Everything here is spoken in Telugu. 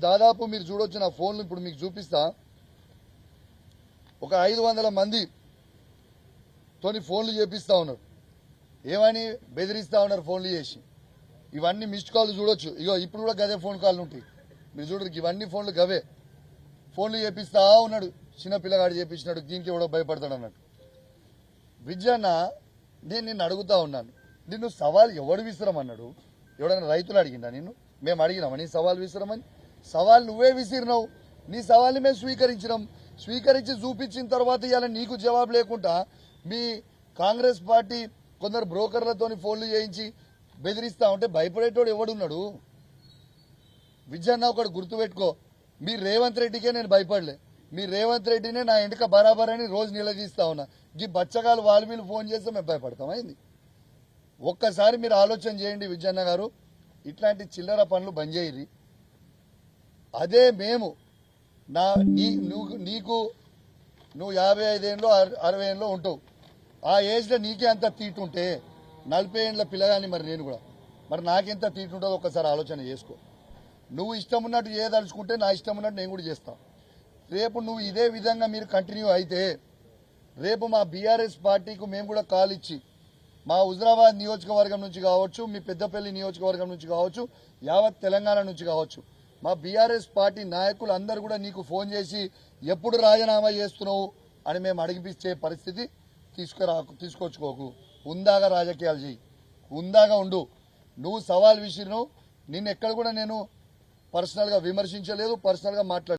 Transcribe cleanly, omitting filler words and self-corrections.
దాదాపు మీరు చూడొచ్చు నా ఫోన్లు ఇప్పుడు మీకు చూపిస్తా. ఒక 500 మంది తోని ఫోన్లు చేపిస్తా ఉన్నారు. ఏమని బెదిరిస్తా ఉన్నారు ఫోన్లు చేసి. ఇవన్నీ మిస్డ్ కాల్ చూడొచ్చు. ఇగో ఇప్పుడు కూడా గదే ఫోన్ కాల్ ఉంటాయి మీరు చూడరు. ఇవన్నీ ఫోన్లు గవే. ఫోన్లు చేపిస్తా ఉన్నాడు. చిన్న పిల్లగాడు చేపించినాడు. దీనికి ఎవడో భయపడతాడు అన్నట్టు. విజయన్న, నేను నిన్ను అడుగుతా ఉన్నాను, నిన్ను సవాల్ ఎవడు విసిరమన్నాడు? ఎవడైనా రైతులు అడిగిందా నిన్ను? మేము అడిగినామా నీ సవాల్ విసిరమని? సవాల్ నువ్వే విసిరినావు. నీ సవాల్ని మేము స్వీకరించినాం. స్వీకరించి చూపించిన తర్వాత ఇవాళ నీకు జవాబు లేకుండా మీ కాంగ్రెస్ పార్టీ కొందరు బ్రోకర్లతోని ఫోన్లు చేయించి బెదిరిస్తా ఉంటే భయపడేటోడు ఎవడున్నాడు? విజయన్న, ఒకటి గుర్తుపెట్టుకో, మీ రేవంత్ రెడ్డికే నేను భయపడలే. మీ రేవంత్ రెడ్డినే నా ఎంటక బరాబర్ అని రోజు నిలదీస్తా ఉన్నా. ఈ బచ్చగాలు వాళ్ళు వీళ్ళు ఫోన్ చేస్తే మేము భయపడతాం అయింది. ఒక్కసారి మీరు ఆలోచన చేయండి విజయన్న గారు. ఇట్లాంటి చిల్లర పనులు బంద్ చేయరి. అదే మేము నువ్వు 55 ఏళ్ళు 60 ఏళ్ళు ఉంటావు. ఆ ఏజ్లో నీకే అంత తీటుంటే 40 ఏళ్ళ పిల్లగాని మరి నేను కూడా మరి నాకెంత తీటుంటుందో ఒక్కసారి ఆలోచన చేసుకో. నువ్వు ఇష్టం ఉన్నట్టు చేయదలుచుకుంటే నా ఇష్టం ఉన్నట్టు నేను కూడా చేస్తాను. రేపు నువ్వు ఇదే విధంగా మీరు కంటిన్యూ అయితే రేపు మా బీఆర్ఎస్ పార్టీకి మేము కూడా కాల్ ఇచ్చి మా హుజరాబాద్ నియోజకవర్గం నుంచి కావచ్చు, మీ పెద్దపల్లి నియోజకవర్గం నుంచి కావచ్చు, యావత్ తెలంగాణ నుంచి కావచ్చు, మా బీఆర్ఎస్ పార్టీ నాయకులు అందరూ కూడా నీకు ఫోన్ చేసి ఎప్పుడు రాజీనామా చేస్తున్నావు అని మేము అడిగిపించే పరిస్థితి తీసుకొచ్చుకోకు. ఉందాగా రాజకీయాలు చేయి, ఉందాగా ఉండు. నువ్వు సవాల్ విసిరినావు. నిన్ను ఎక్కడ కూడా నేను పర్సనల్గా విమర్శించలేదు, పర్సనల్గా మాట్లాడలేదు.